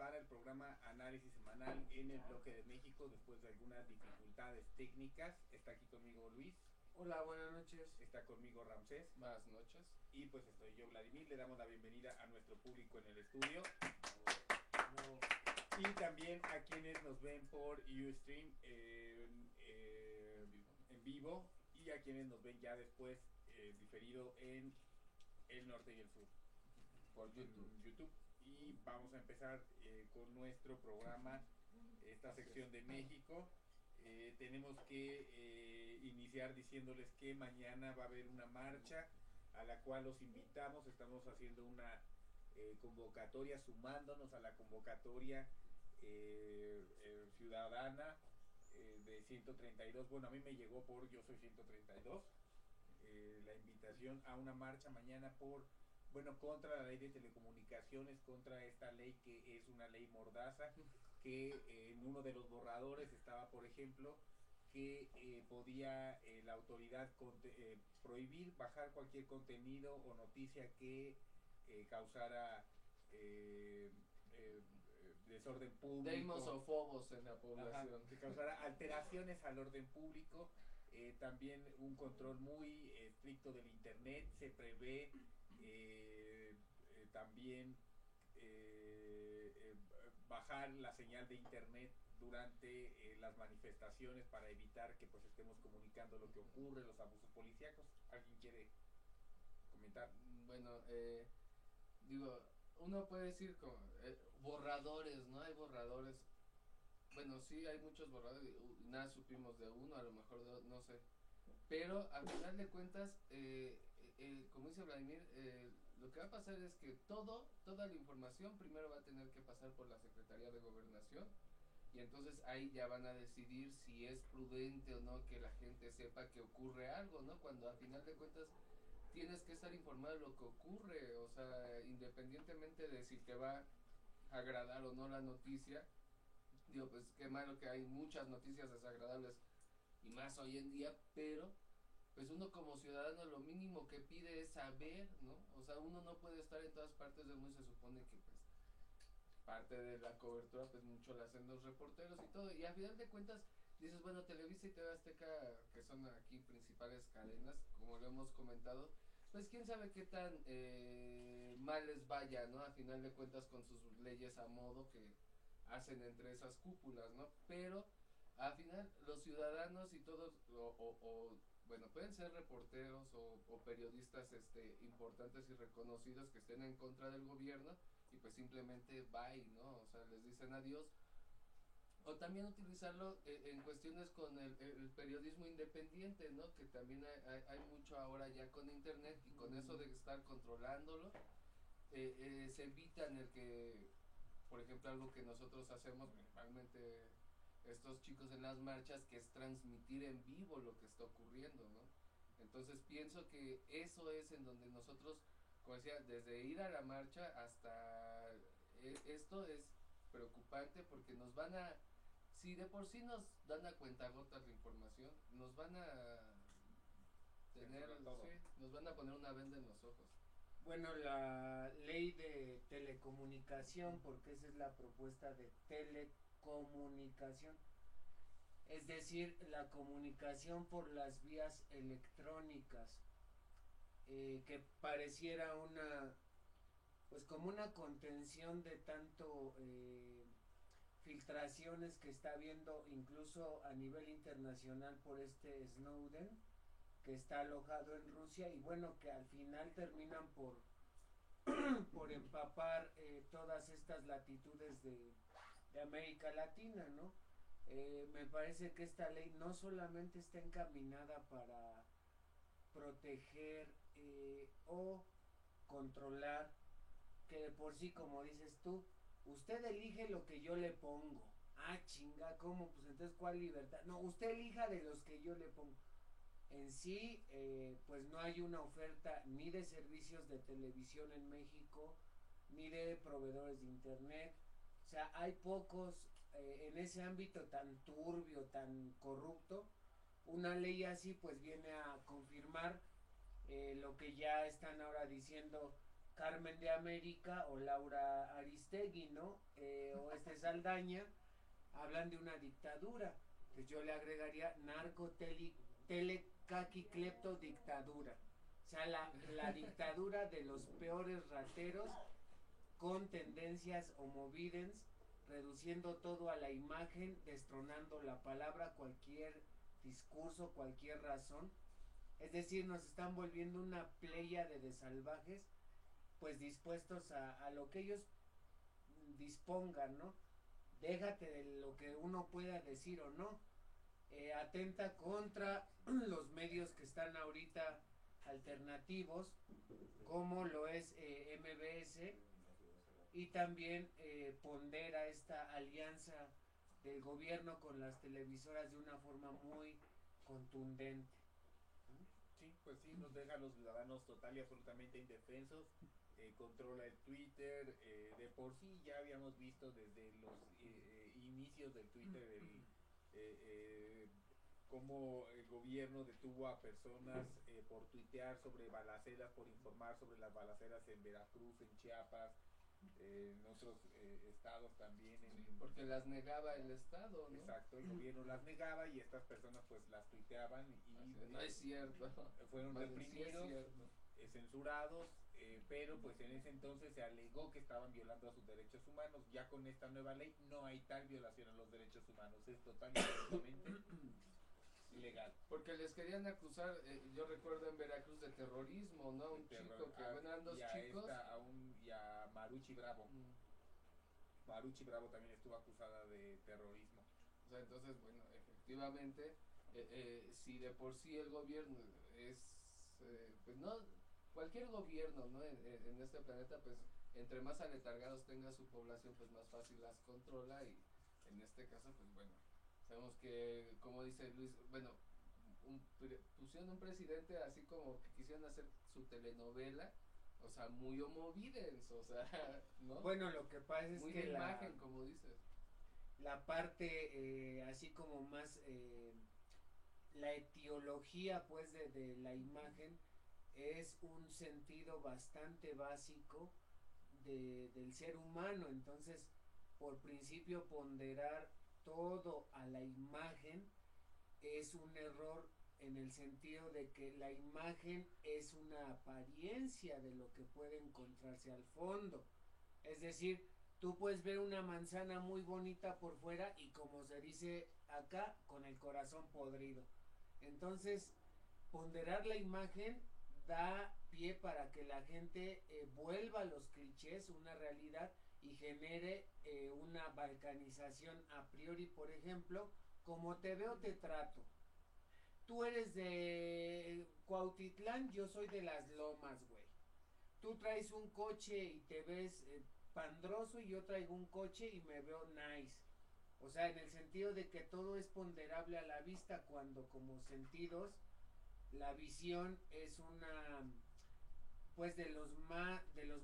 para el programa Análisis Semanal en el Bloque de México después de algunas dificultades técnicas. Está aquí conmigo Luis. Hola, buenas noches. Está conmigo Ramsés. Buenas noches. Y pues estoy yo, Vladimir. Le damos la bienvenida a nuestro público en el estudio. No. Y también a quienes nos ven por Ustream en vivo y a quienes nos ven ya después diferido en el norte y el sur Por YouTube. Y vamos a empezar con nuestro programa, esta sección de México. Tenemos que iniciar diciéndoles que mañana va a haber una marcha a la cual los invitamos. Estamos haciendo una convocatoria, sumándonos a la convocatoria ciudadana de 132. Bueno, a mí me llegó por Yo Soy 132 la invitación a una marcha mañana contra la ley de telecomunicaciones, contra esta ley que es una ley mordaza, que en uno de los borradores estaba, por ejemplo, que podía la autoridad prohibir bajar cualquier contenido o noticia que causara desorden público. Deimosofobos en la población. Ajá, que causara alteraciones al orden público. También un control muy estricto del internet. Se prevé también bajar la señal de internet durante las manifestaciones para evitar que pues estemos comunicando lo que ocurre, los abusos policíacos. ¿Alguien quiere comentar? Bueno, digo, uno puede decir como borradores, ¿no? Hay borradores. Bueno, sí, hay muchos borradores. Nada supimos de uno, a lo mejor de otro, no sé. Pero al final de cuentas, como dice Vladimir, lo que va a pasar es que toda la información primero va a tener que pasar por la Secretaría de Gobernación. Y entonces ahí ya van a decidir si es prudente o no que la gente sepa que ocurre algo, ¿no? Cuando al final de cuentas tienes que estar informado de lo que ocurre, o sea, independientemente de si te va a agradar o no la noticia. Digo, pues qué malo que hay muchas noticias desagradables y más hoy en día, pero pues uno como ciudadano lo mínimo que pide es saber, ¿no? O sea, uno no puede estar en todas partes del mundo, se supone que pues parte de la cobertura pues mucho la hacen los reporteros y todo, y al final de cuentas dices, bueno, Televisa y TV Azteca, que son aquí principales cadenas, como lo hemos comentado, pues quién sabe qué tan mal les vaya, ¿no? A final de cuentas con sus leyes a modo que hacen entre esas cúpulas, ¿no? Pero al final los ciudadanos y todos, bueno, pueden ser reporteros o periodistas importantes y reconocidos que estén en contra del gobierno y pues simplemente bye, ¿no? O sea, les dicen adiós. O también utilizarlo en cuestiones con el periodismo independiente, ¿no? Que también hay mucho ahora ya con internet y con eso de estar controlándolo, se evitan el que, por ejemplo, algo que nosotros hacemos principalmente estos chicos en las marchas, que es transmitir en vivo lo que está ocurriendo, ¿no? Entonces pienso que eso es en donde nosotros, como decía, desde ir a la marcha hasta esto es preocupante porque nos van a, si de por sí nos dan a cuentagotas la información, nos van a tener, sí, nos van a poner una venda en los ojos. Bueno, la ley de telecomunicación, porque esa es la propuesta de telecomunicación, es decir, la comunicación por las vías electrónicas, que pareciera una, pues como una contención de tanto filtraciones que está habiendo incluso a nivel internacional por este Snowden, que está alojado en Rusia, y bueno, que al final terminan por empapar todas estas latitudes de América Latina, ¿no? Me parece que esta ley no solamente está encaminada para proteger o controlar, que de por sí, como dices tú, usted elige lo que yo le pongo. Ah, chinga, ¿cómo? Pues entonces, ¿cuál libertad? No, usted elija de los que yo le pongo. En sí, pues no hay una oferta ni de servicios de televisión en México, ni de proveedores de internet. O sea, hay pocos en ese ámbito tan turbio, tan corrupto. Una ley así pues viene a confirmar lo que ya están ahora diciendo Carmen de América o Laura Aristegui, ¿no? O Saldaña, hablan de una dictadura. Pues yo le agregaría telecaquiclepto dictadura. O sea, la dictadura de los peores rateros con tendencias homovidens, reduciendo todo a la imagen, destronando la palabra, cualquier discurso, cualquier razón. Es decir, nos están volviendo una pléyade de salvajes, pues dispuestos a lo que ellos dispongan, ¿no? Déjate de lo que uno pueda decir o no. Atenta contra los medios que están ahorita alternativos, como lo es MBS, y también pondera esta alianza del gobierno con las televisoras de una forma muy contundente. Sí, pues sí, nos deja a los ciudadanos total y absolutamente indefensos, controla el Twitter, de por sí ya habíamos visto desde los inicios del Twitter cómo el gobierno detuvo a personas por tuitear sobre balaceras, por informar sobre las balaceras en Veracruz, en Chiapas, en otros estados también. Porque las negaba el estado, ¿no? Exacto, el gobierno las negaba y estas personas pues las tuiteaban y no es cierto. Fueron reprimidos, sí censurados, pero pues en ese entonces se alegó que estaban violando a sus derechos humanos. Ya con esta nueva ley no hay tal violación a los derechos humanos, es totalmente ilegal. Porque les querían acusar, yo recuerdo en Veracruz, de terrorismo, ¿no? Un chico que, bueno, eran dos chicos. Y a Marucci Bravo. Marucci Bravo también estuvo acusada de terrorismo. O sea, entonces, bueno, efectivamente, si de por sí el gobierno es, pues no, cualquier gobierno, ¿no? En este planeta, pues, entre más aletargados tenga su población, pues más fácil las controla, y en este caso, pues bueno, sabemos que, como dice Luis, bueno, pusieron un presidente así como que quisieran hacer su telenovela, o sea, muy homovidens, o sea, ¿no? Bueno, lo que pasa es muy que de imagen, como dices. La parte así como más la etiología pues de la imagen es un sentido bastante básico del ser humano. Entonces, por principio, ponderar todo a la imagen es un error, en el sentido de que la imagen es una apariencia de lo que puede encontrarse al fondo. Es decir, tú puedes ver una manzana muy bonita por fuera y, como se dice acá, con el corazón podrido. Entonces, ponderar la imagen da pie para que la gente vuelva a los clichés una realidad y genere una balcanización a priori. Por ejemplo, como te veo te trato. Tú eres de Cuautitlán, yo soy de Las Lomas, güey. Tú traes un coche y te ves pandroso, y yo traigo un coche y me veo nice. O sea, en el sentido de que todo es ponderable a la vista, cuando como sentidos la visión es una, pues, de los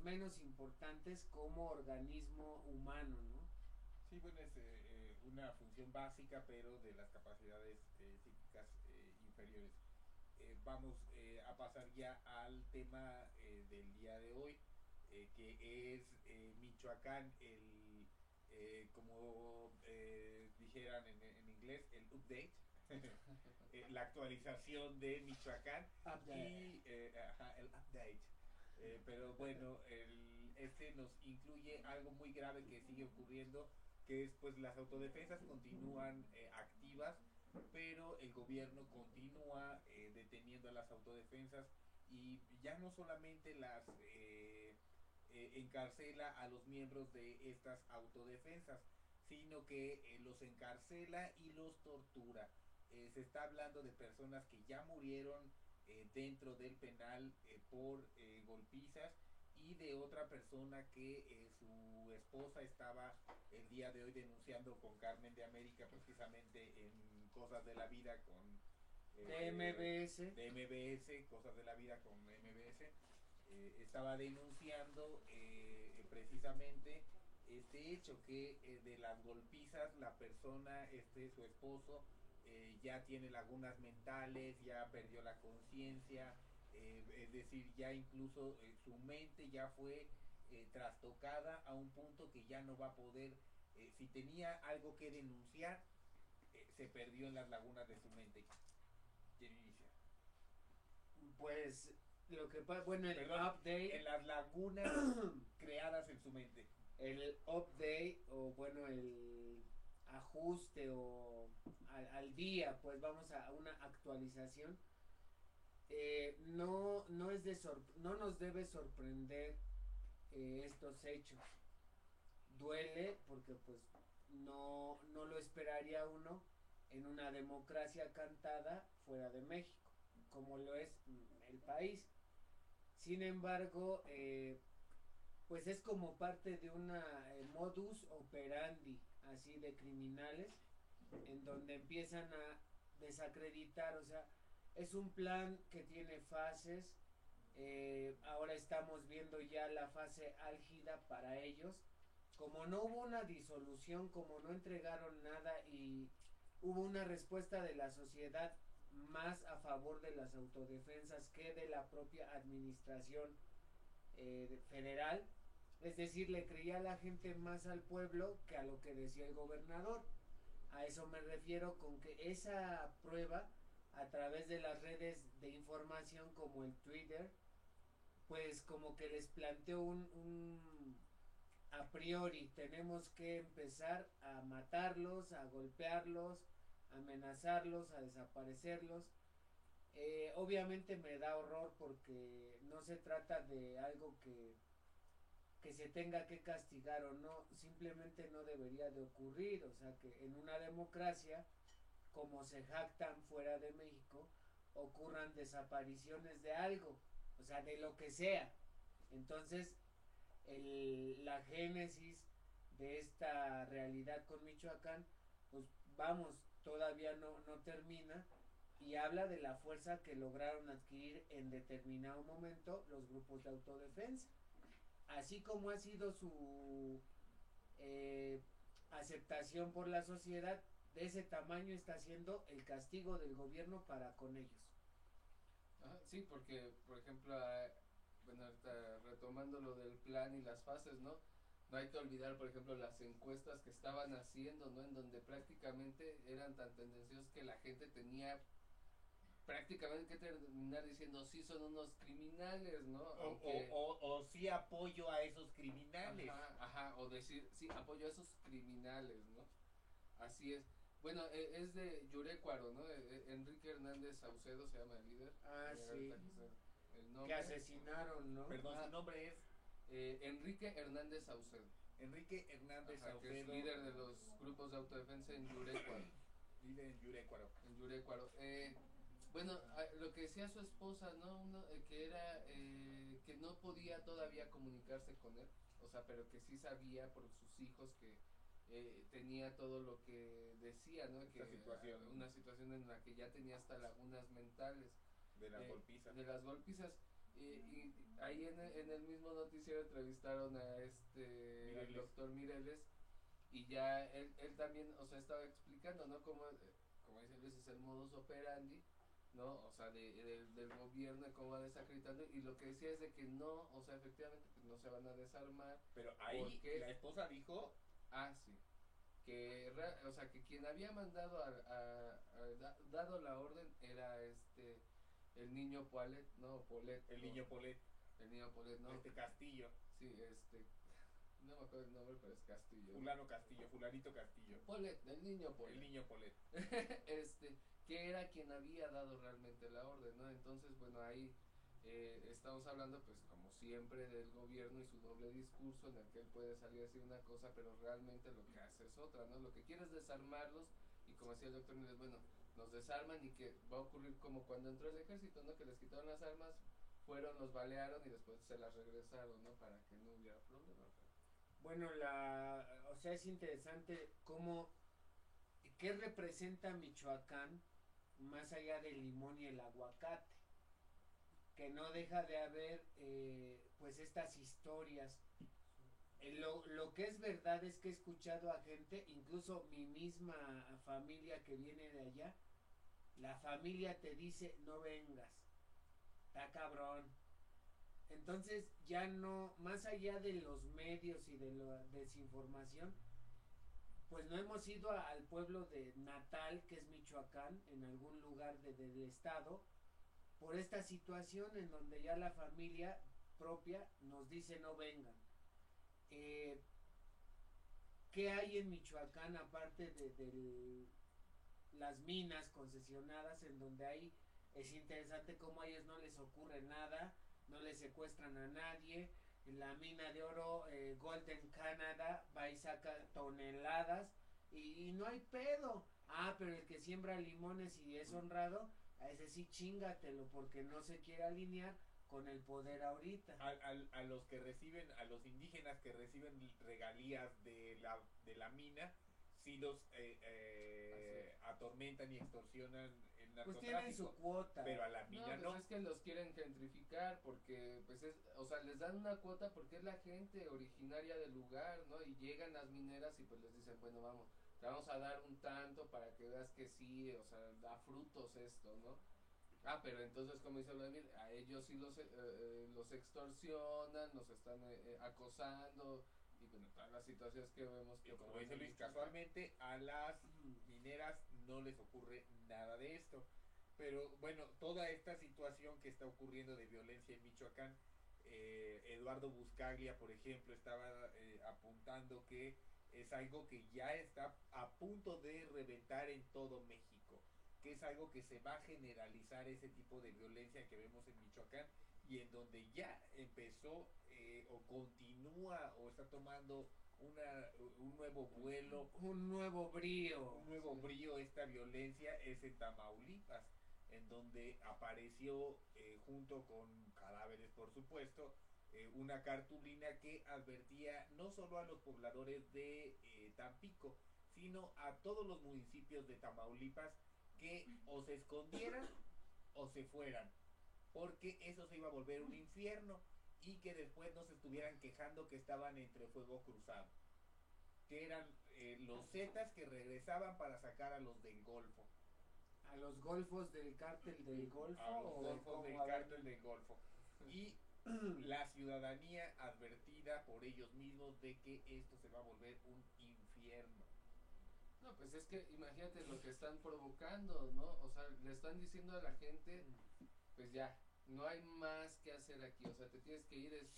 menos importantes como organismo humano, ¿no? Sí, bueno, es una función básica, pero de las capacidades psíquicas inferiores. Vamos a pasar ya al tema del día de hoy, que es Michoacán, como dijeran en inglés, el update, la actualización de Michoacán. Y el update. Pero bueno, este nos incluye algo muy grave que sigue ocurriendo, que es pues las autodefensas continúan activas, pero el gobierno continúa deteniendo a las autodefensas, y ya no solamente las encarcela a los miembros de estas autodefensas, sino que los encarcela y los tortura. Se está hablando de personas que ya murieron dentro del penal por golpizas, y de otra persona que su esposa estaba el día de hoy denunciando con Carmen de América, precisamente en Cosas de la Vida con de MBS, Cosas de la Vida con MBS. Estaba denunciando precisamente este hecho, que de las golpizas la persona, su esposo, ya tiene lagunas mentales, ya perdió la conciencia, Es decir, ya incluso su mente ya fue trastocada a un punto que ya no va a poder, si tenía algo que denunciar, se perdió en las lagunas de su mente. ¿Quién inicia? Pues lo que pasa, bueno, el Perdón, update, en las lagunas creadas en su mente. el update o bueno, el ajuste o al día, pues vamos a una actualización. No es no nos debe sorprender estos hechos. Duele porque pues no lo esperaría uno en una democracia cantada fuera de México, como lo es el país. Sin embargo, pues es como parte de una modus operandi así de criminales en donde empiezan a desacreditar, o sea, es un plan que tiene fases. Ahora estamos viendo ya la fase álgida para ellos. Como no hubo una disolución, como no entregaron nada y hubo una respuesta de la sociedad más a favor de las autodefensas que de la propia administración federal, es decir, le creía a la gente más al pueblo que a lo que decía el gobernador. A eso me refiero con que esa prueba a través de las redes de información como el Twitter, pues como que les planteó un a priori tenemos que empezar a matarlos, a golpearlos, a amenazarlos, a desaparecerlos. Obviamente me da horror porque no se trata de algo que se tenga que castigar o no, simplemente no debería de ocurrir, o sea que en una democracia, como se jactan fuera de México, ocurran desapariciones de algo, o sea, de lo que sea. Entonces, la génesis de esta realidad con Michoacán, pues vamos, todavía no termina y habla de la fuerza que lograron adquirir en determinado momento los grupos de autodefensa. Así como ha sido su aceptación por la sociedad, de ese tamaño está siendo el castigo del gobierno para con ellos. Ajá, sí, porque, por ejemplo, bueno, ahorita retomando lo del plan y las fases, ¿no? No hay que olvidar, por ejemplo, las encuestas que estaban haciendo, ¿no? En donde prácticamente eran tan tendenciosas que la gente tenía prácticamente que terminar diciendo sí son unos criminales, ¿no? O sí apoyo a esos criminales. O decir sí apoyo a esos criminales, ¿no? Así es. Bueno, es de Yurecuaro, ¿no? Enrique Hernández Saucedo se llama el líder. Ah, sí. El nombre. Que asesinaron, ¿no? Perdón, su nombre es Enrique Hernández Saucedo. Enrique Hernández Saucedo. Que es líder de los grupos de autodefensa en Yurecuaro. Líder en Yurecuaro. En Yurecuaro. Bueno, lo que decía su esposa, ¿no? Que era que no podía todavía comunicarse con él, o sea, pero que sí sabía por sus hijos que tenía todo lo que decía, ¿no? Que una situación en la que ya tenía hasta lagunas mentales. De las golpizas. De las golpizas. Y ahí en el mismo noticiero entrevistaron a al doctor Mireles y ya él también, o sea, estaba explicando, ¿no? Como dice Luis, es el modus operandi, ¿no? O sea, del gobierno, cómo va desacreditando, y lo que decía es de que no, o sea, efectivamente, pues no se van a desarmar. Pero ahí la esposa dijo... Sí, que, o sea, que quien había mandado dado la orden era el niño Polet, ¿no? Polet. El niño Polet. El niño Polet, ¿no? Castillo. Sí, no me acuerdo el nombre, pero es Castillo. Fulano Castillo, fulanito Castillo. Polet, el niño Polet. El niño Polet. Que era quien había dado realmente la orden, ¿no? Entonces, bueno, ahí estamos hablando, pues, como siempre, del gobierno y su doble discurso, en el que él puede salir a decir una cosa, pero realmente lo que hace es otra, ¿no? Lo que quiere es desarmarlos, y como decía el doctor Miles, bueno, nos desarman y que va a ocurrir como cuando entró el ejército, ¿no? Que les quitaron las armas, fueron, los balearon y después se las regresaron, ¿no? Para que no hubiera problema. Bueno, o sea, es interesante cómo, ¿qué representa Michoacán más allá del limón y el aguacate? Que no deja de haber, pues, estas historias. Lo que es verdad es que he escuchado a gente, incluso mi misma familia que viene de allá, la familia te dice no vengas, está cabrón. Entonces ya no, más allá de los medios y de la desinformación, pues no hemos ido al pueblo de Natal, que es Michoacán, en algún lugar del estado, por esta situación en donde ya la familia propia nos dice no vengan. Eh, ¿Qué hay en Michoacán aparte de las minas concesionadas en donde ahí es interesante cómo a ellos no les ocurre nada, no les secuestran a nadie? La mina de oro Golden Canada va y saca toneladas y no hay pedo. Ah, pero el que siembra limones y es honrado, a ese sí chingatelo porque no se quiere alinear con el poder ahorita. A los que reciben, a los indígenas que reciben regalías de la mina, sí los atormentan y extorsionan el Pues narcotráfico. tienen su cuota. Pero a la mina no. Pues es que los quieren gentrificar porque, pues es, o sea, les dan una cuota porque es la gente originaria del lugar, ¿no? Y llegan las mineras y pues les dicen, bueno, vamos, te vamos a dar un tanto para que veas que sí, o sea, da frutos esto, ¿no? Ah, pero entonces, como dice Vladimir, a ellos sí los extorsionan, los están acosando, y bueno, todas las situaciones que vemos Y que como ocurren dice en Luis, Michoacán. casualmente a las mineras no les ocurre nada de esto. Pero bueno, toda esta situación que está ocurriendo de violencia en Michoacán, Eduardo Buscaglia, por ejemplo, estaba apuntando que es algo que ya está a punto de reventar en todo México, que es algo que se va a generalizar, ese tipo de violencia que vemos en Michoacán, y en donde ya empezó o continúa o está tomando un nuevo vuelo, Un nuevo brío. un nuevo brío esta violencia es en Tamaulipas, en donde apareció junto con cadáveres, por supuesto, una cartulina que advertía no solo a los pobladores de Tampico, sino a todos los municipios de Tamaulipas que o se escondieran o se fueran, porque eso se iba a volver un infierno y que después no se estuvieran quejando que estaban entre fuego cruzado, que eran los Zetas que regresaban para sacar a los del Golfo. A los golfos del cártel del Golfo. A los o golfos del cómo, a ver. cártel del Golfo. Y la ciudadanía advertida por ellos mismos de que esto se va a volver un infierno. No, pues es que imagínate lo que están provocando, ¿no? O sea, le están diciendo a la gente, pues ya, no hay más que hacer aquí, o sea, te tienes que ir,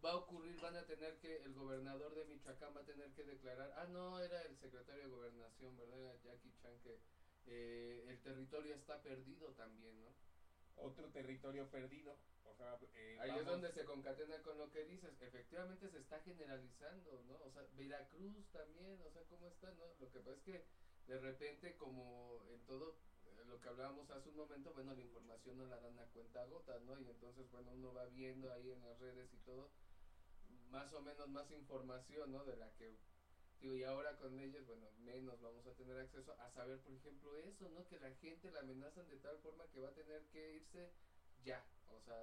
va a ocurrir, van a tener que, el gobernador de Michoacán va a tener que declarar, no, era el secretario de Gobernación, ¿verdad? Era Jackie Chan, que el territorio está perdido también, ¿no? Otro territorio perdido. O sea, ahí es donde se concatena con lo que dices, efectivamente se está generalizando, ¿no? O sea, Veracruz también, o sea, ¿cómo está, no? Lo que pasa es que de repente, como en todo lo que hablábamos hace un momento, bueno, la información no la dan a cuenta gotas, ¿no? Y entonces, bueno, uno va viendo ahí en las redes y todo, más o menos más información, ¿no? De la que, digo, y ahora con ellos, bueno, menos vamos a tener acceso a saber, por ejemplo, eso, ¿no? Que la gente la amenazan de tal forma que va a tener que irse ya, o sea,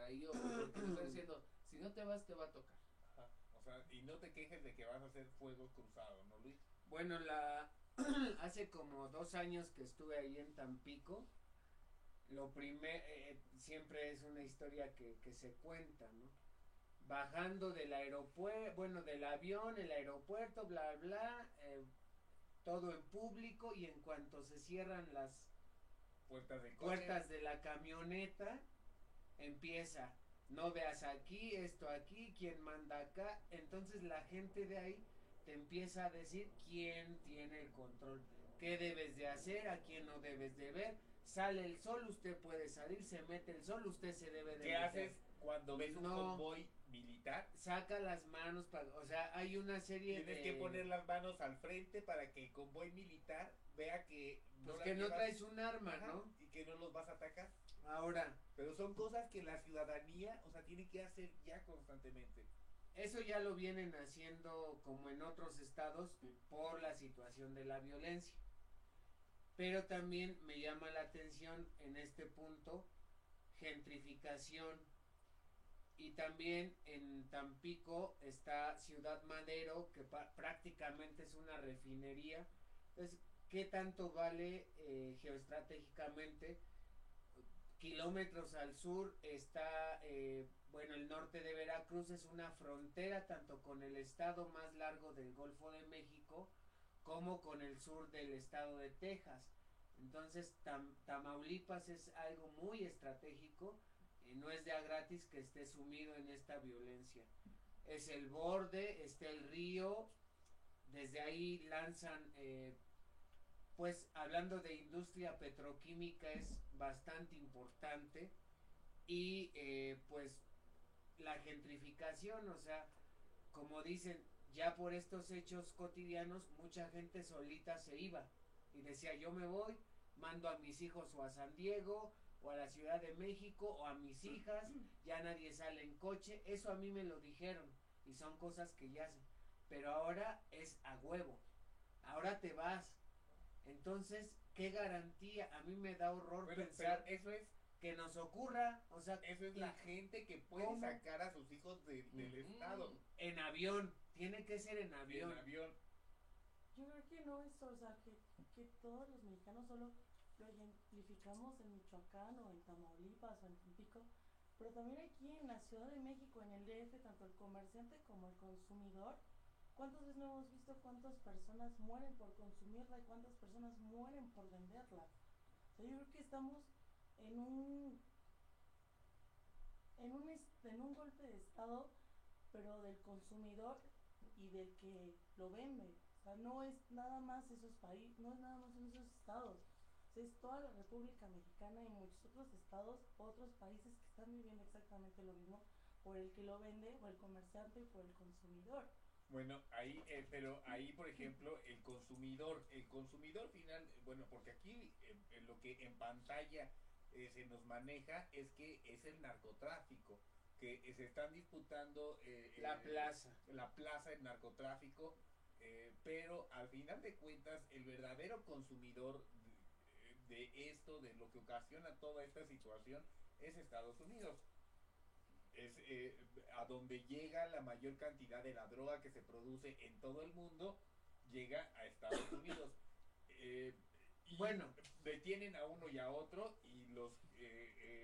ahí, o porque te están diciendo, si no te vas, te va a tocar. Ajá. O sea, y no te quejes de que vas a hacer fuego cruzado, ¿no, Luis? Bueno, hace como 2 años que estuve ahí en Tampico, lo primero, siempre es una historia que se cuenta, ¿no? Bajando del aeropuerto, bueno, del avión, el aeropuerto, bla, bla, todo en público, y en cuanto se cierran las puertas de la camioneta, empieza, no veas aquí, esto aquí, quién manda acá. Entonces la gente de ahí te empieza a decir quién tiene el control, qué debes de hacer, a quién no debes de ver. Sale el sol, usted puede salir, se mete el sol, usted se debe de ¿Qué meter. haces cuando ves un convoy militar? Saca las manos, o sea, hay una serie Tienes que poner las manos al frente para que el convoy militar vea que pues que no traes un arma, ajá, ¿no? y que no los vas a atacar. Ahora, pero son cosas que la ciudadanía, o sea, tiene que hacer ya constantemente. Eso ya lo vienen haciendo como en otros estados por la situación de la violencia. Pero también me llama la atención en este punto gentrificación. Y también en Tampico está Ciudad Madero, que prácticamente es una refinería. Entonces, ¿qué tanto vale geoestratégicamente kilómetros al sur está, bueno, el norte de Veracruz es una frontera tanto con el estado más largo del Golfo de México como con el sur del estado de Texas. Entonces Tamaulipas es algo muy estratégico y no es de a gratis que esté sumido en esta violencia. Es el borde, está el río, desde ahí lanzan, pues hablando de industria petroquímica es bastante importante y pues la gentrificación, o sea, como dicen, ya por estos hechos cotidianos mucha gente solita se iba y decía yo me voy, mando a mis hijos o a San Diego o a la Ciudad de México o a mis hijas, ya nadie sale en coche, eso a mí me lo dijeron y son cosas que ya sé, pero ahora es a huevo, ahora te vas, entonces qué garantía, a mí me da horror pensar pero eso es que nos ocurra, o sea, eso es la gente que puede ¿cómo? sacar a sus hijos del estado En avión, tiene que ser en avión. en avión. Yo creo que no es, o sea, que todos los mexicanos solo lo ejemplificamos en Michoacán o en Tamaulipas o en Tampico, pero también aquí en la Ciudad de México, en el DF, tanto el comerciante como el consumidor, ¿cuántas veces no hemos visto cuántas personas mueren por consumirla y cuántas personas mueren por venderla? O sea, yo creo que estamos en en un golpe de estado, pero del consumidor y del que lo vende. O sea, no es nada más esos países, no es nada más en esos estados. O sea, es toda la República Mexicana y muchos otros estados, otros países que están viviendo exactamente lo mismo por el que lo vende, por el comerciante y por el consumidor. Bueno, ahí, pero ahí, por ejemplo, el consumidor final, bueno, porque aquí lo que en pantalla se nos maneja es que es el narcotráfico, que se están disputando la plaza del narcotráfico, pero al final de cuentas el verdadero consumidor de esto, de lo que ocasiona toda esta situación, es Estados Unidos. Es a donde llega la mayor cantidad de la droga que se produce en todo el mundo, llega a Estados Unidos. Y bueno, detienen a uno y a otro y los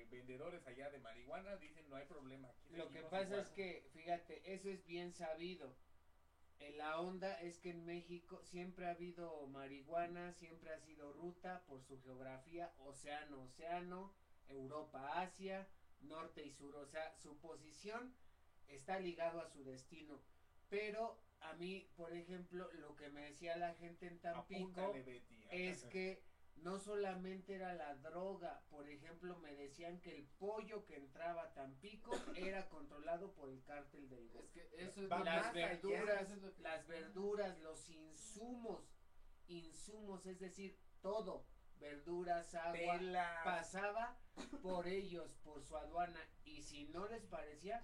vendedores allá de marihuana dicen no hay problema. Aquí lo que seguimos pasa igual. es que, fíjate, eso es bien sabido. La onda es que en México siempre ha habido marihuana, siempre ha sido ruta por su geografía, océano, océano, Europa, Asia, norte y sur, o sea, su posición está ligado a su destino. Pero a mí, por ejemplo, lo que me decía la gente en Tampico Apúntale, Betty. es que no solamente era la droga, por ejemplo, me decían que el pollo que entraba a Tampico era controlado por el cártel del Golfo. Es que eso es Va lo más Las allá, verduras, eso es lo que- las verduras, los insumos, es decir, todo, verduras, agua, Telas. pasaba por ellos, por su aduana, y si no les parecía,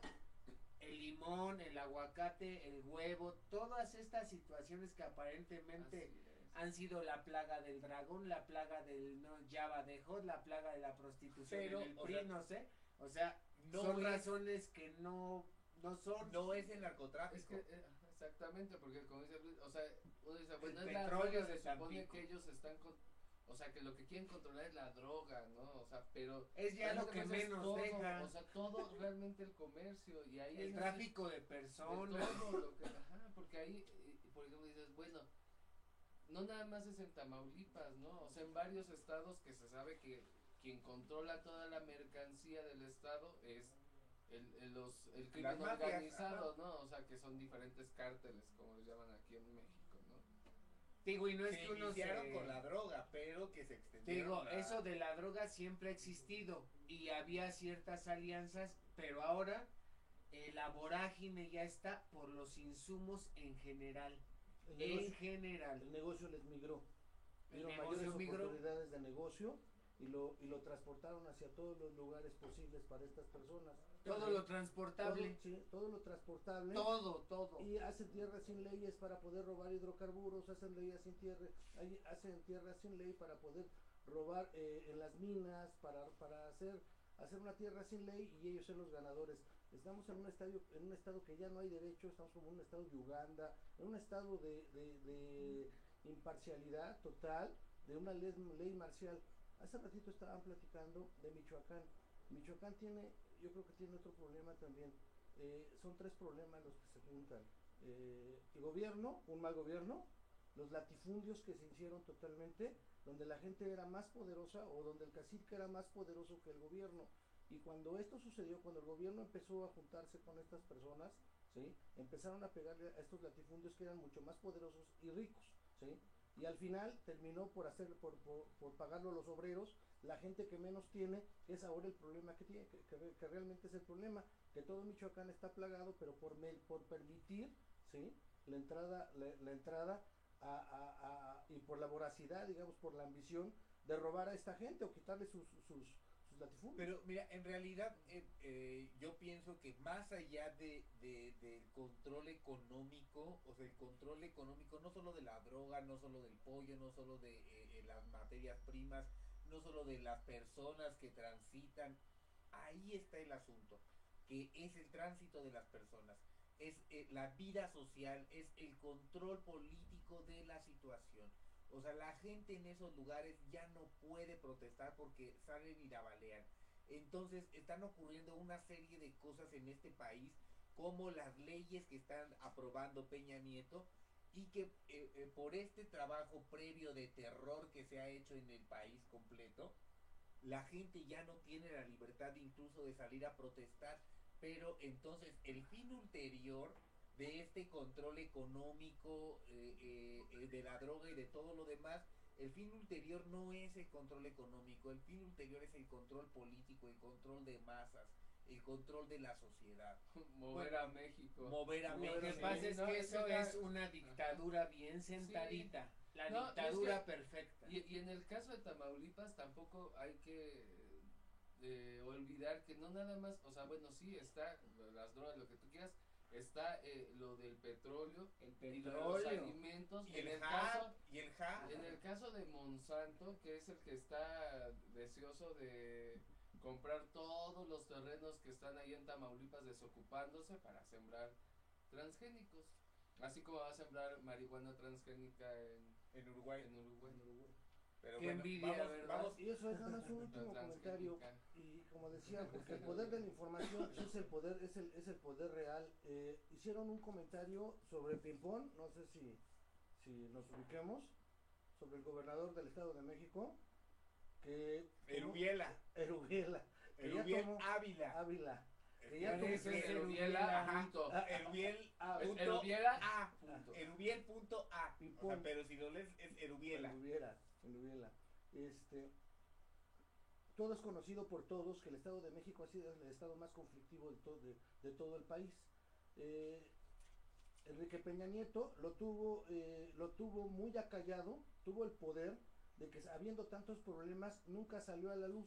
el limón, el aguacate, el huevo, todas estas situaciones que aparentemente Así es. han sido la plaga del dragón, la plaga del no, Java de Hot, la plaga de la prostitución Pero, en el o PRI, sea, no sé, o sea, no son es- razones que no son. No es el Es narcotráfico. que, exactamente, porque como dice Luis, o sea, uno dice, bueno, El es la petróleo droga, de se supone Tampico. que ellos están o sea, que lo que quieren controlar es la droga, ¿no? O sea, pero Es ya lo que realmente, pues, es menos todo, deja. o sea, todo realmente el comercio y ahí El es tráfico de de personas. todo lo que, ajá, porque ahí, por ejemplo, dices, bueno, no nada más es en Tamaulipas, ¿no? O sea, en varios estados que se sabe que quien controla toda la mercancía del estado es el crimen mafias, organizado, ajá. ¿no? O sea, que son diferentes cárteles, como les llaman aquí en México, ¿no? Digo, y no es Se que uno iniciaron se... con la droga, pero que se extendieron. Digo, a- eso de la droga siempre ha existido y había ciertas alianzas, pero ahora la vorágine ya está por los insumos en general. En general. El negocio les migró. El Dieron negocio mayores migró. oportunidades de negocio y lo transportaron hacia todos los lugares posibles para estas personas. Todo lo transportable. Todo, sí, todo lo transportable. Todo. Y hacen tierras sin leyes para poder robar hidrocarburos, hacen hacen tierras sin ley para poder robar en las minas, para hacer una tierra sin ley y ellos son los ganadores. Estamos en un estado que ya no hay derecho, estamos como un estado de Uganda, en un estado de imparcialidad total, de una ley marcial. Hace ratito estaban platicando de Michoacán. Michoacán tiene, yo creo que tiene otro problema también. Son tres problemas los que se juntan. El gobierno, un mal gobierno, los latifundios que se hicieron totalmente, donde la gente era más poderosa o donde el cacique era más poderoso que el gobierno. Y cuando esto sucedió, cuando el gobierno empezó a juntarse con estas personas, ¿sí? Empezaron a pegarle a estos latifundios que eran mucho más poderosos y ricos, ¿sí? Y al final terminó por por pagarlo los obreros, la gente que menos tiene, que es ahora el problema que tiene, que realmente es el problema, que todo Michoacán está plagado, pero por permitir, ¿sí? La entrada y por la voracidad, digamos, por la ambición de robar a esta gente o quitarle sus latifundios. Pero mira, en realidad yo pienso que más allá del control económico, o sea, el control económico no solo de la droga, no solo del pollo, no solo de las materias primas, no solo de las personas que transitan, ahí está el asunto, que es el tránsito de las personas, es la vida social, es el control político de la situación. O sea, la gente en esos lugares ya no puede protestar porque salen y la balean. Entonces están ocurriendo una serie de cosas en este país, como las leyes que están aprobando Peña Nieto, y que por este trabajo previo de terror que se ha hecho en el país completo, la gente ya no tiene la libertad incluso de salir a protestar. Pero entonces el fin ulterior de este control económico, de la droga y de todo lo demás, el fin ulterior no es el control económico, el fin ulterior es el control político, el control de masas, el control de la sociedad. Mover a México. Mover a Lo México. que pasa es ¿no? que Esa eso es la- es una dictadura bien sentadita, la No, dictadura es que- perfecta. Y en el caso de Tamaulipas tampoco hay que olvidar que no nada más, o sea, bueno, sí está las drogas, lo que tú quieras, está lo del petróleo El y lo de los petróleo. alimentos. Y el JAP, y el JAP. En el caso de Monsanto, que es el que está deseoso de comprar todos los terrenos que están ahí en Tamaulipas desocupándose para sembrar transgénicos, así como va a sembrar marihuana transgénica En Uruguay. en Uruguay. Pero Qué bueno, envidia, vamos, ¿verdad? vamos. Y eso es nada más un último La comentario. transgénica. Y como decía, porque el poder de la información es el poder, es el poder real. Hicieron un comentario sobre Pimpón, no sé si nos ubiquemos, sobre el gobernador del Estado de México, que Erubiela. Erubiela, que ya Erubiel tomó Ávila. que ya tomó- Ese es Erubiela, Erubiela. punto. Erubiel Ah, Es punto Erubiela, A. punto. Erubiel punto A. O Pimpón. sea, pero si lo lees es Erubiela. Erubiela. Todo es conocido por todos que el Estado de México ha sido el estado más conflictivo de todo el país. Enrique Peña Nieto lo tuvo muy acallado, tuvo el poder de que habiendo tantos problemas nunca salió a la luz.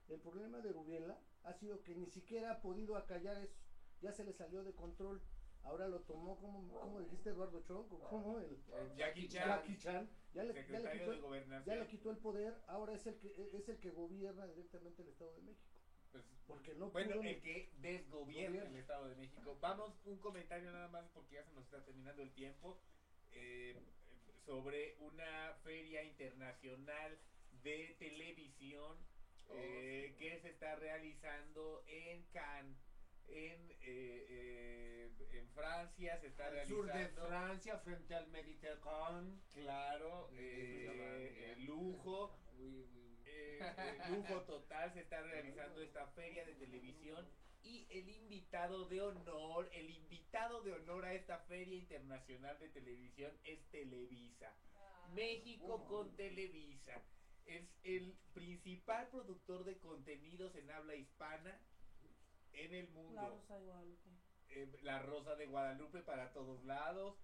El problema de Erubiela ha sido que ni siquiera ha podido acallar eso, ya se le salió de control. Ahora lo tomó como dijiste Eduardo Chong, como el Jackie Chan, Jackie Chan, ya le secretario de ya Gobernación. le quitó el poder, ahora es el que gobierna directamente el Estado de México. Pues, Porque no bueno, pudo el que desgobierna Gobierna. el Estado de México. Vamos, un comentario nada más porque ya se nos está terminando el tiempo. Sobre una feria internacional de televisión que se está realizando en Cannes, en Francia. Se está Al sur de realizando. Francia, frente al Mediterráneo. Claro, lujo. Uy, uy, uy. Lujo total, se está realizando esta feria de televisión y el invitado de honor a esta feria internacional de televisión es Televisa. México con Televisa es el principal productor de contenidos en habla hispana en el mundo. La Rosa de Guadalupe. La Rosa de Guadalupe para todos lados.